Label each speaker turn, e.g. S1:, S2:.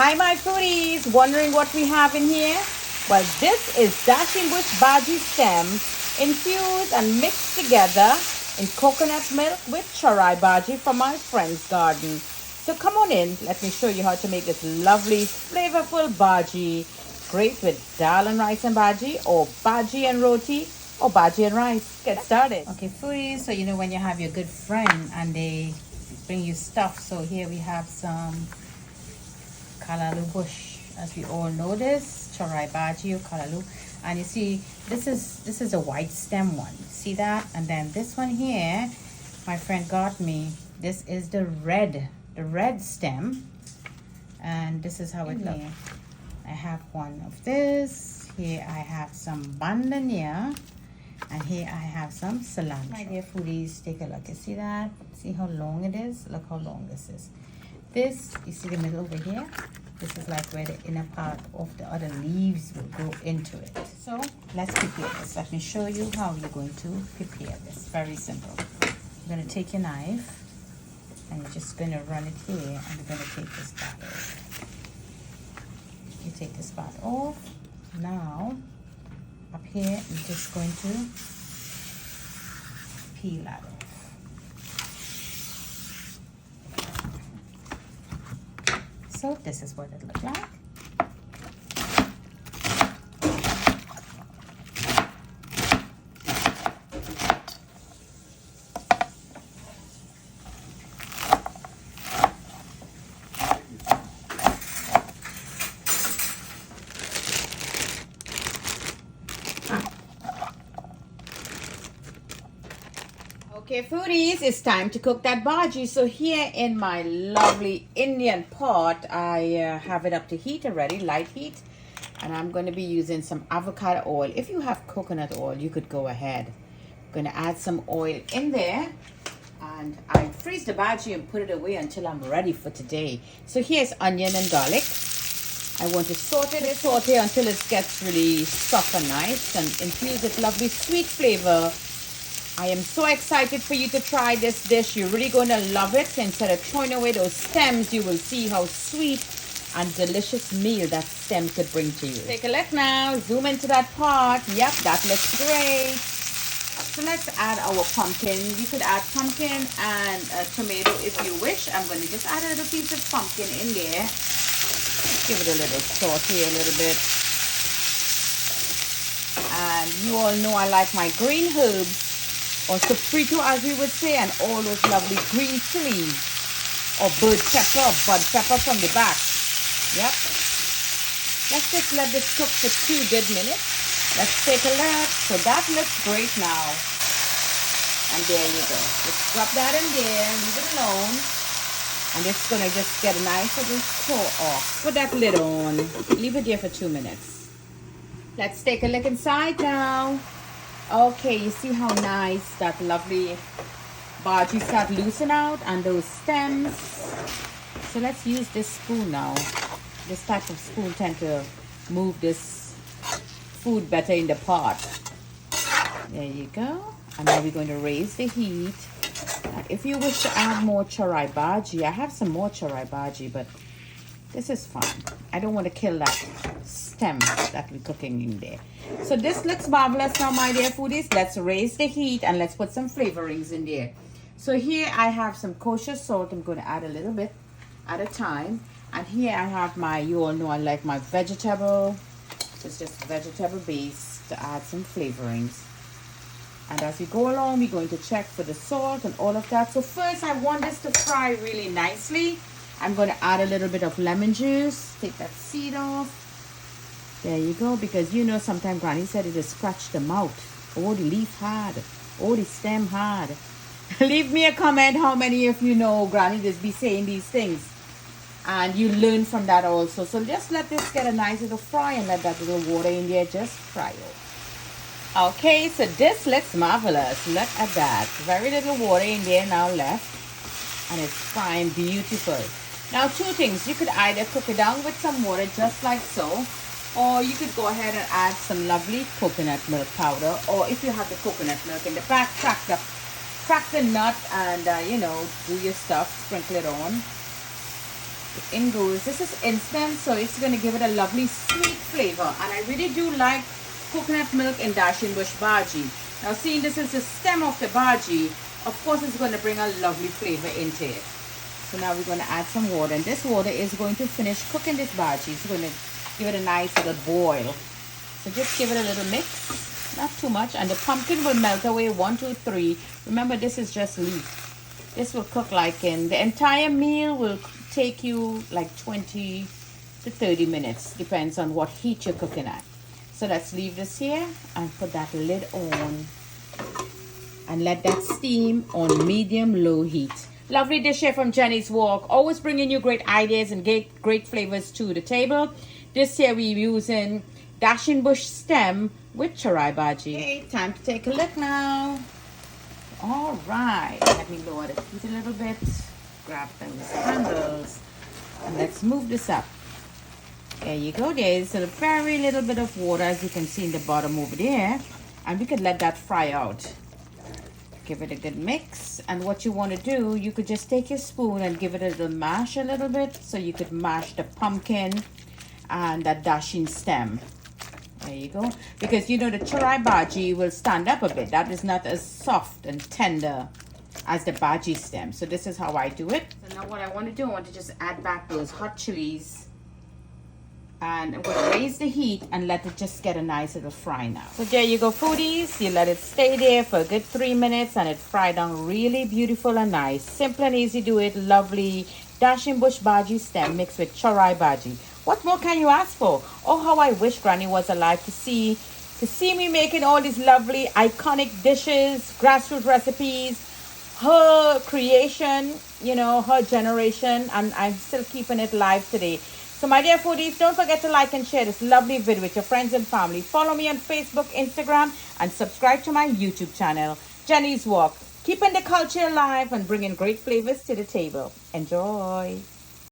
S1: Hi my foodies, wondering what we have in here? Well, this is Dasheen bush Bagie stems infused and mixed together in coconut milk with Chorai Bagie from my friend's garden. So come on in, let me show you how to make this lovely flavorful Bagie. Great with dal and rice and Bagie, or Bagie and roti, or Bagie and rice. Get started. Okay foodies, so you know when you have your good friend and they bring you stuff. So here we have some Kalalu bush, as we all know this, Chorai Bagie or Kalalu. And you see, this is a white stem one. See that? And then this one here, my friend got me. This is the red stem. And this is how it looks. I have one of this. Here I have some bandania. And here I have some cilantro. My dear foodies, take a look. You see that? See how long it is? Look how long this is. This, you see the middle over here? This is like where the inner part of the other leaves will go into it. So let's prepare this. Let me show you how you're going to prepare this. Very simple. You're going to take your knife and you're just going to run it here, and you're going to take this part off. You take this part off. Now, up here, I'm just going to peel that off. So this is what it looks like. Okay foodies, it's time to cook that Bagie. So here in my lovely Indian pot, I have it up to heat already, light heat. And I'm going to be using some avocado oil. If you have coconut oil, you could go ahead. I'm going to add some oil in there. And I freeze the Bagie and put it away until I'm ready for today. So here's onion and garlic. I want to saute until it gets really soft and nice and infuse it lovely sweet flavor. I am so excited for you to try this dish. You're really going to love it. Instead of throwing away those stems, you will see how sweet and delicious meal that stem could bring to you. Take a look now. Zoom into that pot. Yep, that looks great. So let's add our pumpkin. You could add pumpkin and a tomato if you wish. I'm going to just add a little piece of pumpkin in there. Give it a little saute a little bit. And you all know I like my green herbs, or sofrito as we would say, and all those lovely green chilies, or bird pepper, or bud pepper from the back. Yep. Let's just let this cook for 2 good minutes. Let's take a look. So that looks great now. And there you go. Just drop that in there, leave it alone. And it's going to just get a nice little pour off. Put that lid on. Leave it there for 2 minutes. Let's take a look inside now. Okay, you see how nice that lovely Bagie start loosen out, and those stems. So let's use this spoon now. This type of spoon tend to move this food better in the pot. There you go. And now we're going to raise the heat. And if you wish to add more Chorai Bagie, I have some more Chorai Bagie, but this is fine. I don't want to kill that stem that we're cooking in there. So this looks marvelous now, my dear foodies. Let's raise the heat and let's put some flavorings in there. So here I have some kosher salt. I'm going to add a little bit at a time. And here I have my, you all know I like my vegetable. It's just vegetable base to add some flavorings. And as we go along, we're going to check for the salt and all of that. So first I want this to fry really nicely. I'm going to add a little bit of lemon juice. Take that seed off. There you go. Because you know sometimes Granny said it just scratched the mouth. Oh, the leaf hard. Oh, the stem hard. Leave me a comment how many of you know Granny just be saying these things. And you learn from that also. So just let this get a nice little fry and let that little water in there just fry out. Okay, so this looks marvelous. Look at that. Very little water in there now left. And it's frying beautiful. Now 2 things. You could either cook it down with some water just like so. Or you could go ahead and add some lovely coconut milk powder. Or if you have the coconut milk in the back, crack the nut and, you know, do your stuff. Sprinkle it on. In goes, this is instant, so it's going to give it a lovely sweet flavor. And I really do like coconut milk in Dasheen Bush Bagie. Now seeing this is the stem of the Bagie, of course it's going to bring a lovely flavor into it. So now we're going to add some water, and this water is going to finish cooking this Bagie. It's going to give it a nice little boil. So just give it a little mix, not too much, and the pumpkin will melt away 1, 2, 3. Remember, this is just leaf. This will cook like in the entire meal will take you like 20 to 30 minutes, depends on what heat you're cooking at. So let's leave this here and put that lid on and let that steam on medium-low heat. Lovely dish here from Jenny's Walk, always bringing you great ideas and great flavors to the table. This here we're using Dasheen Bush stem with Chorai Bagie. Okay, time to take a look now. All right, let me lower the heat a little bit, grab those handles, and let's move this up. There you go. There's a very little bit of water, as you can see in the bottom over there, and we could let that fry out. Give it a good mix, and what you want to do, you could just take your spoon and give it a little mash a little bit, so you could mash the pumpkin and that Dasheen stem. There you go. Because you know the Chorai Bagie will stand up a bit. That is not as soft and tender as the Bagie stem. So this is how I do it. So now what I want to do, I want to just add back those hot chilies. And I'm going to raise the heat and let it just get a nice little fry now. So there you go, foodies. You let it stay there for a good 3 minutes and it fried down really beautiful and nice. Simple and easy do it. Lovely Dasheen Bush Bagie stem mixed with Chorai Bagie. What more can you ask for? Oh, how I wish Granny was alive to see me making all these lovely iconic dishes, grassroots recipes, her creation, you know, her generation, and I'm still keeping it live today. So my dear foodies, don't forget to like and share this lovely video with your friends and family. Follow me on Facebook, Instagram, and subscribe to my YouTube channel, Jenny's Walk. Keeping the culture alive and bringing great flavors to the table. Enjoy.